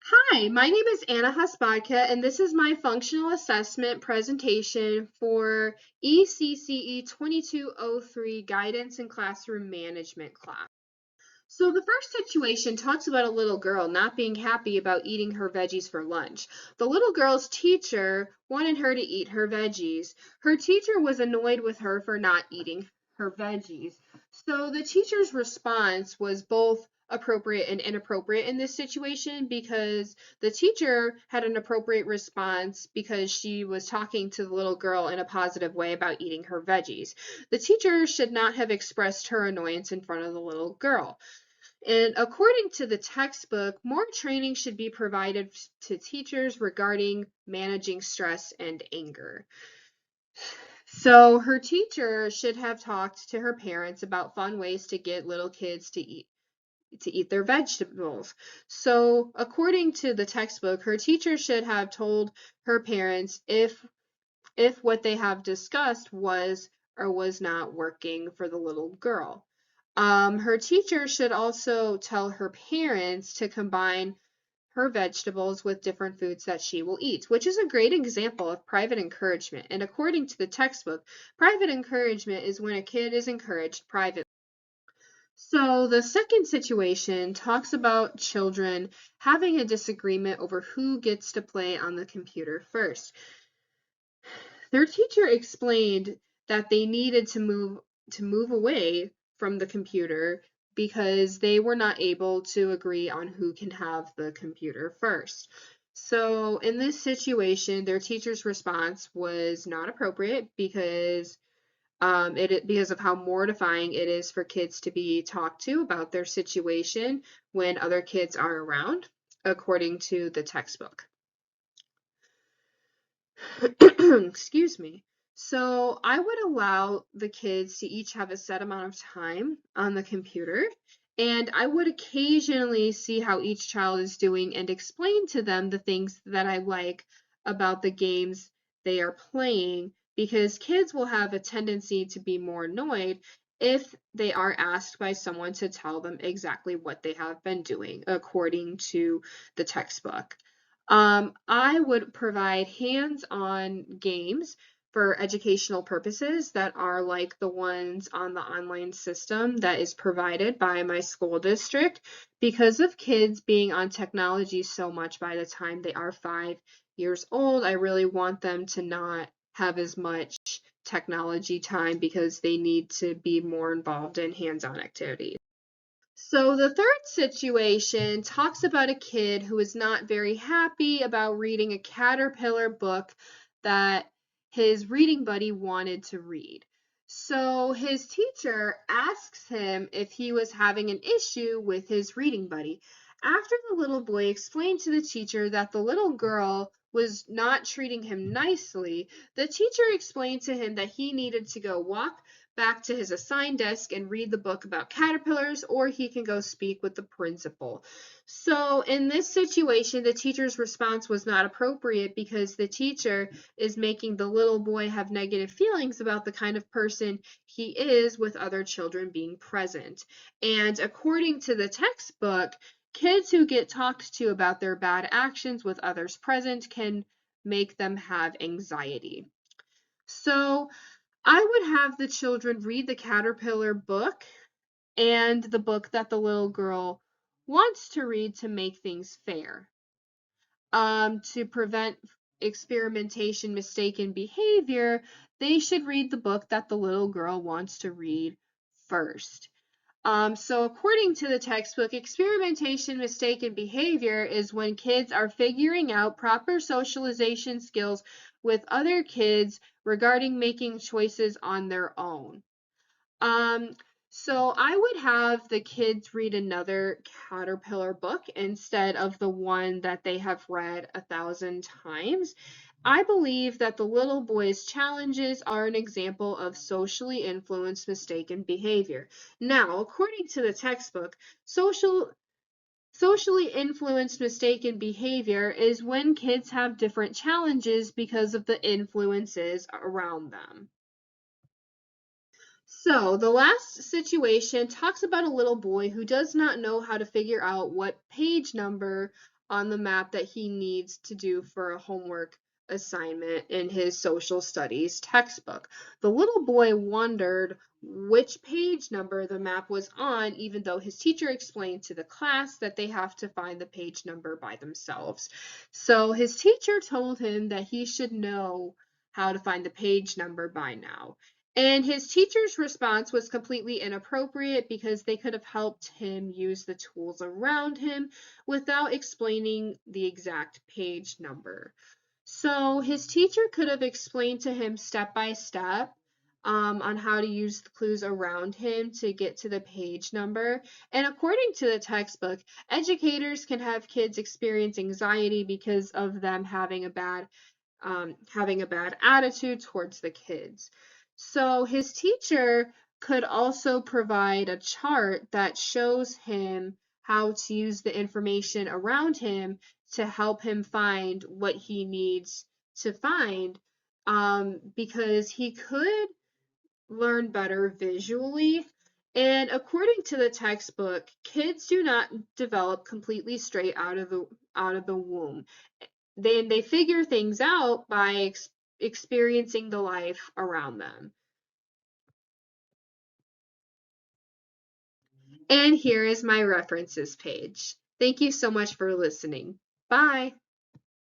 Hi, my name is Anna Haspodka, and this is my functional assessment presentation for ECCE 2203 Guidance and Classroom Management class. So the first situation talks about a little girl not being happy about eating her veggies for lunch. The little girl's teacher wanted her to eat her veggies. Her teacher was annoyed with her for not eating her veggies. So the teacher's response was both appropriate and inappropriate in this situation because the teacher had an appropriate response because she was talking to the little girl in a positive way about eating her veggies. The teacher should not have expressed her annoyance in front of the little girl. And according to the textbook, more training should be provided to teachers regarding managing stress and anger. So her teacher should have talked to her parents about fun ways to get little kids to eat their vegetables. So according to the textbook, her teacher should have told her parents if what they have discussed was or was not working for the little girl. Her teacher should also tell her parents to combine her vegetables with different foods that she will eat, which is a great example of private encouragement. And according to the textbook, private encouragement is when a kid is encouraged privately. So the second situation talks about children having a disagreement over who gets to play on the computer first. Their teacher explained that they needed to move away from the computer because they were not able to agree on who can have the computer first. So in this situation, their teacher's response was not appropriate because of how mortifying it is for kids to be talked to about their situation when other kids are around, according to the textbook. Excuse me. So I would allow the kids to each have a set amount of time on the computer, and I would occasionally see how each child is doing and explain to them the things that I like about the games they are playing, because kids will have a tendency to be more annoyed if they are asked by someone to tell them exactly what they have been doing, according to the textbook. I would provide hands-on games for educational purposes that are like the ones on the online system that is provided by my school district. Because of kids being on technology so much by the time they are 5 years old, I really want them to not have as much technology time because they need to be more involved in hands-on activities. So the third situation talks about a kid who is not very happy about reading a caterpillar book that his reading buddy wanted to read. So his teacher asks him if he was having an issue with his reading buddy. After the little boy explained to the teacher that the little girl was not treating him nicely, the teacher explained to him that he needed to go walk back to his assigned desk and read the book about caterpillars, or he can go speak with the principal. So in this situation, the teacher's response was not appropriate because the teacher is making the little boy have negative feelings about the kind of person he is with other children being present. And according to the textbook, kids who get talked to about their bad actions with others present can make them have anxiety. So I would have the children read the caterpillar book and the book that the little girl wants to read to make things fair. To prevent experimentation, mistaken behavior, they should read the book that the little girl wants to read first. So according to the textbook, experimentation, mistaken behavior is when kids are figuring out proper socialization skills with other kids regarding making choices on their own. Um, so I would have the kids read another caterpillar book instead of the one that they have read 1,000 times. I believe that the little boy's challenges are an example of socially influenced mistaken behavior. Now, according to the textbook, socially influenced mistaken behavior is when kids have different challenges because of the influences around them. So the last situation talks about a little boy who does not know how to figure out what page number on the map that he needs to do for a homework assignment in his social studies textbook. The little boy wondered which page number the map was on, even though his teacher explained to the class that they have to find the page number by themselves. So his teacher told him that he should know how to find the page number by now. And his teacher's response was completely inappropriate because they could have helped him use the tools around him without explaining the exact page number. So his teacher could have explained to him step by step on how to use the clues around him to get to the page number. And according to the textbook, educators can have kids experience anxiety because of them having a bad attitude towards the kids. So his teacher could also provide a chart that shows him how to use the information around him to help him find what he needs to find, because he could learn better visually. And according to the textbook, kids do not develop completely straight out of the womb. They figure things out by experiencing the life around them. And here is my references page. Thank you so much for listening. Bye.